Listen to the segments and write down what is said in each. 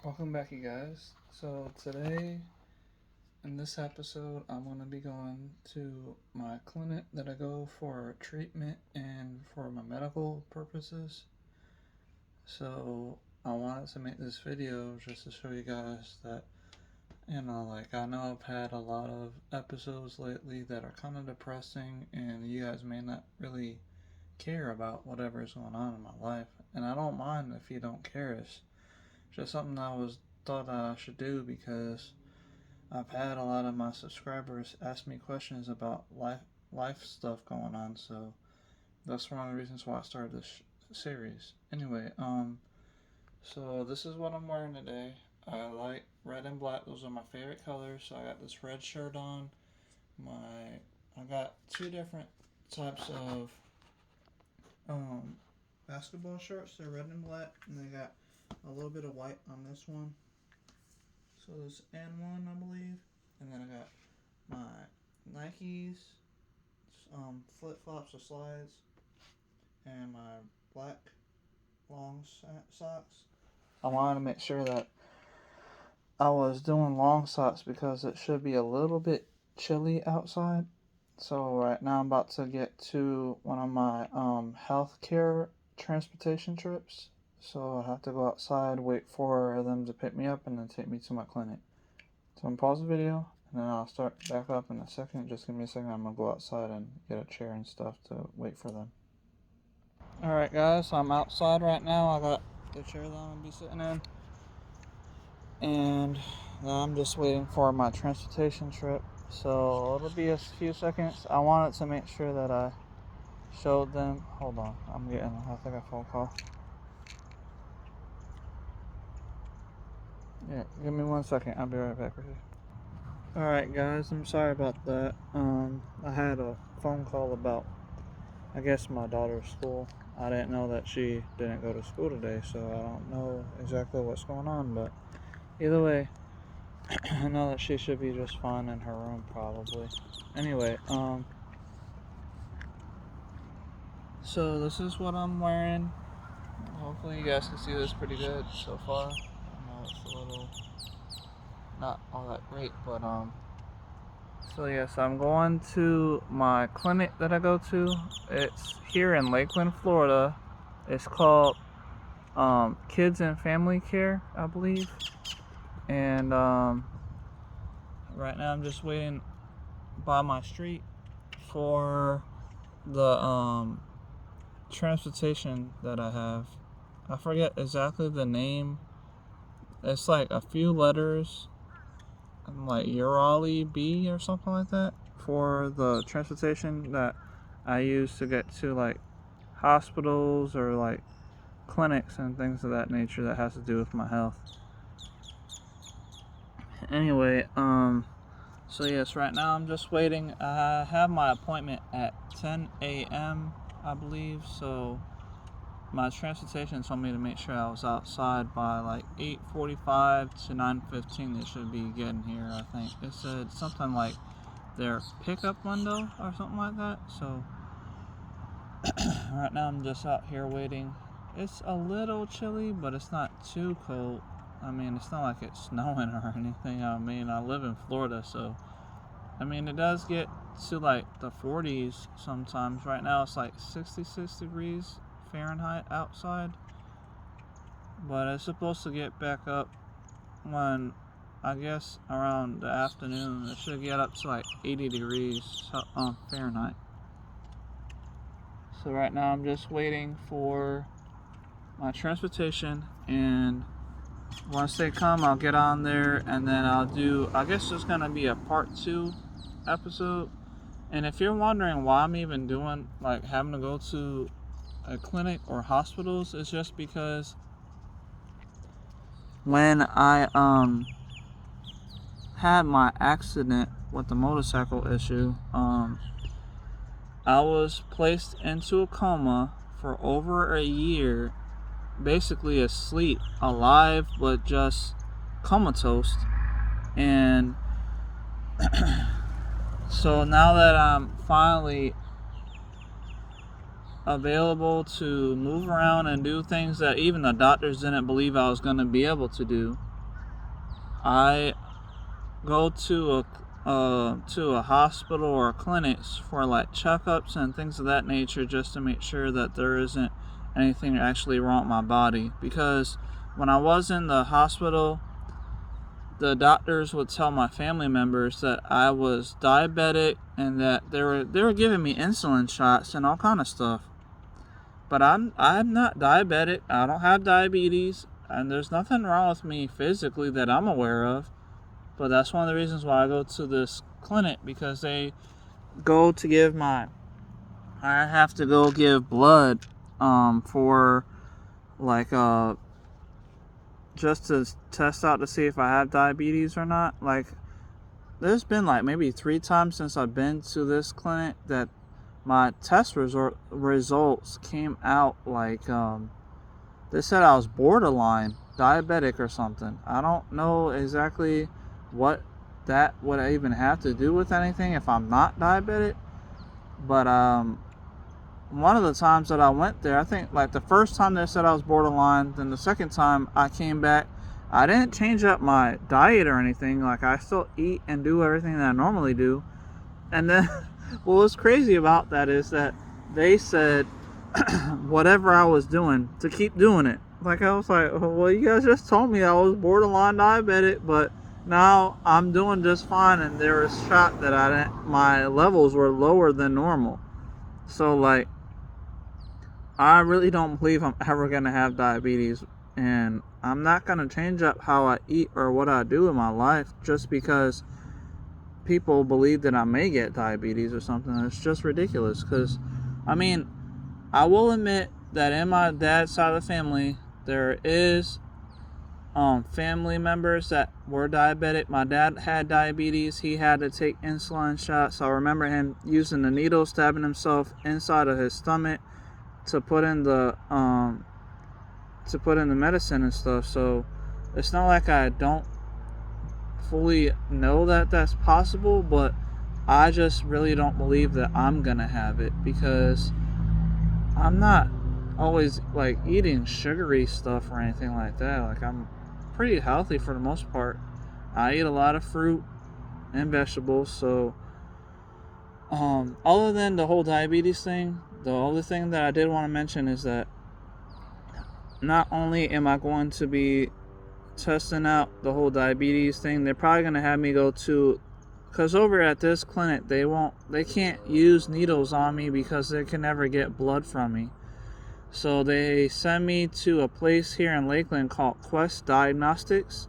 Welcome back, you guys. So today, in this episode, I'm going to be going to my clinic that I go for treatment and for my medical purposes. So I wanted to make this video just to show you guys that, I know I've had a lot of episodes lately that are kind of depressing, and you guys may not really care about whatever is going on in my life. And I don't mind if you don't care. It's just something thought I should do because I've had a lot of my subscribers ask me questions about life stuff going on. So that's one of the reasons why I started this series. Anyway, so this is what I'm wearing today. I like red and black. Those are my favorite colors. So I got this red shirt on. I got two different types of basketball shirts. They're red and black, and they got a little bit of white on this one. So there's N1, I believe, and then I got my Nikes, flip flops or slides, and my black long socks. I wanted to make sure that I was doing long socks because it should be a little bit chilly outside. So right now I'm about to get to one of my healthcare transportation trips. So I have to go outside, wait for them to pick me up, and then take me to my clinic. So I'm gonna pause the video, and then I'll start back up in a second. Just give me a second. I'm gonna go outside and get a chair and stuff to wait for them. Alright guys, so I'm outside right now. I got the chair that I'm gonna be sitting in. And now I'm just waiting for my transportation trip. So it'll be a few seconds. I wanted to make sure that I showed them. Hold on, I think a phone call. Yeah, give me 1 second. I'll be right back with you. Alright guys, I'm sorry about that. I had a phone call about, I guess, my daughter's school. I didn't know that she didn't go to school today, so I don't know exactly what's going on, but either way, I know that she should be just fine in her room probably. Anyway, so this is what I'm wearing. Hopefully you guys can see this pretty good so far. I know it's a little not all that great, but so yes, I'm going to my clinic that I go to. It's here in Lakeland, Florida. It's called Kids and Family Care, I believe. And right now I'm just waiting by my street for the transportation that I have. I forget exactly the name. It's like a few letters, like Urali B or something like that, for the transportation that I use to get to like hospitals or like clinics and things of that nature that has to do with my health. Anyway, so yes, right now I'm just waiting. I have my appointment at 10 a.m. I believe, so my transportation told me to make sure I was outside by like 8:45 to 9:15. They should be getting here, I think. It said something like their pickup window or something like that. So right now I'm just out here waiting. It's a little chilly, but it's not too cold. I mean, it's not like it's snowing or anything. I mean, I live in Florida, so I mean, it does get to like the 40s sometimes. Right now it's like 66 degrees Fahrenheit outside, but it's supposed to get back up when, I guess, around the afternoon. It should get up to like 80 degrees Fahrenheit. So right now I'm just waiting for my transportation, and once they come I'll get on there, and then I'll do, I guess there's gonna be a part 2 episode. And if you're wondering why I'm even doing, like, having to go to a clinic or hospitals, it's just because when I had my accident with the motorcycle issue, I was placed into a coma for over a year, basically asleep, alive, but just comatose. And so now that I'm finally available to move around and do things that even the doctors didn't believe I was going to be able to do, I go to a hospital or a clinic for like checkups and things of that nature, just to make sure that there isn't anything actually wrong with my body. Because when I was in the hospital, the doctors would tell my family members that I was diabetic and that they were giving me insulin shots and all kind of stuff. But I'm not diabetic. I don't have diabetes, and there's nothing wrong with me physically that I'm aware of. But that's one of the reasons why I go to this clinic, because they go to give I have to go give blood for like just to test out to see if I have diabetes or not. Like, there's been like maybe 3 times since I've been to this clinic that my test results came out like they said I was borderline diabetic or something. I don't know exactly what that would even have to do with anything if I'm not diabetic. But one of the times that I went there, I think like the first time they said I was borderline, then the second time I came back, I didn't change up my diet or anything. Like, I still eat and do everything that I normally do. And then what was crazy about that is that they said whatever I was doing, to keep doing it. Like, I was like, well, you guys just told me I was borderline diabetic, but now I'm doing just fine, and there was shot that my levels were lower than normal. So like, I really don't believe I'm ever gonna have diabetes, and I'm not gonna change up how I eat or what I do in my life just because people believe that I may get diabetes or something. It's just ridiculous. Because I mean, I will admit that in my dad's side of the family, there is family members that were diabetic. My dad had diabetes. He had to take insulin shots. I remember him using the needle, stabbing himself inside of his stomach to put in the medicine and stuff. So it's not like I don't fully know that that's possible, but I just really don't believe that I'm gonna have it, because I'm not always like eating sugary stuff or anything like that. Like, I'm pretty healthy for the most part. I eat a lot of fruit and vegetables. So other than the whole diabetes thing, the other thing that I did want to mention is that not only am I going to be testing out the whole diabetes thing, they're probably going to have me go to, because over at this clinic they can't use needles on me because they can never get blood from me. So they send me to a place here in Lakeland called Quest Diagnostics,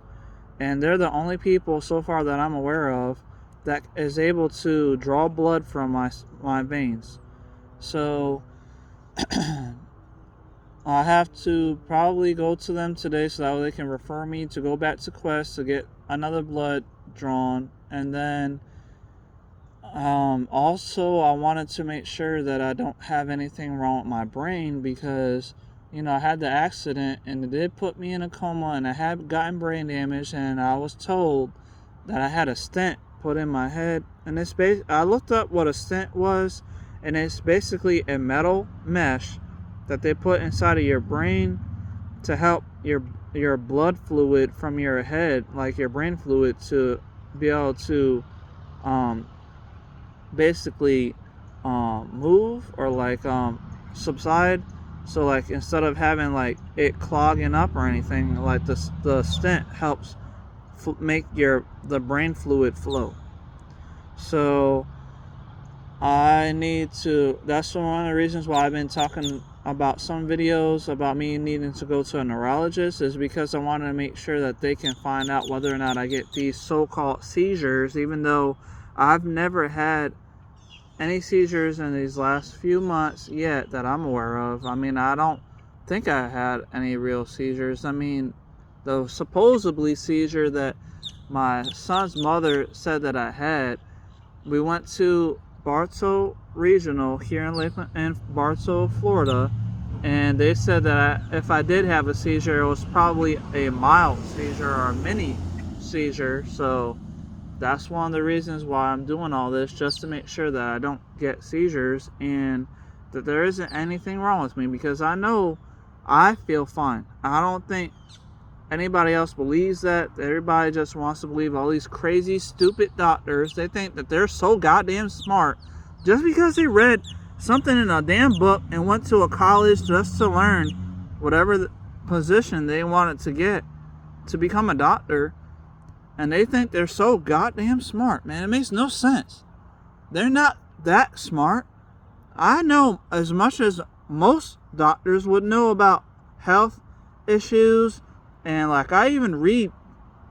and they're the only people so far that I'm aware of that is able to draw blood from my veins. So I have to probably go to them today so that way they can refer me to go back to Quest to get another blood drawn. And then also, I wanted to make sure that I don't have anything wrong with my brain, because I had the accident and it did put me in a coma, and I had gotten brain damage, and I was told that I had a stent put in my head. And I looked up what a stent was, and it's basically a metal mesh that they put inside of your brain to help your blood fluid from your head, like your brain fluid, to be able to basically move or like subside. So like, instead of having like it clogging up or anything, like the stent helps make the brain fluid flow. So that's one of the reasons why I've been talking about some videos about me needing to go to a neurologist, is because I wanted to make sure that they can find out whether or not I get these so-called seizures, even though I've never had any seizures in these last few months yet that I'm aware of. I mean, I don't think I had any real seizures. I mean, the supposedly seizure that my son's mother said that I had, we went to Bartow Regional here in Bartow, Florida, and they said that if I did have a seizure, it was probably a mild seizure or a mini seizure. So that's one of the reasons why I'm doing all this, just to make sure that I don't get seizures and that there isn't anything wrong with me, because I know I feel fine. I don't think anybody else believes that. Everybody just wants to believe all these crazy, stupid doctors. They think that they're so goddamn smart just because they read something in a damn book and went to a college just to learn whatever the position they wanted to get to become a doctor. And they think they're so goddamn smart, man. It makes no sense. They're not that smart. I know as much as most doctors would know about health issues, and like I even read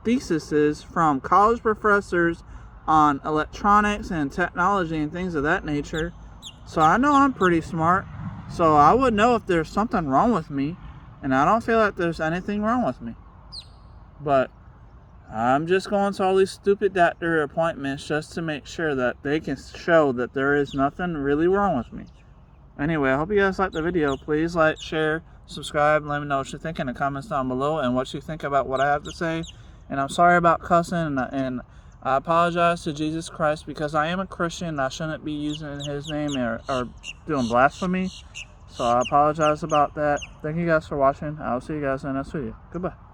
theses from college professors on electronics and technology and things of that nature. So I know I'm pretty smart. So I would know if there's something wrong with me, and I don't feel like there's anything wrong with me. But I'm just going to all these stupid doctor appointments just to make sure that they can show that there is nothing really wrong with me. Anyway, I hope you guys liked the video. Please like, share, subscribe, let me know what you think in the comments down below and what you think about what I have to say. And I'm sorry about cussing, and I apologize to Jesus Christ because I am a Christian and I shouldn't be using his name or doing blasphemy. So I apologize about that. Thank you guys for watching. I'll see you guys in the next video. Goodbye.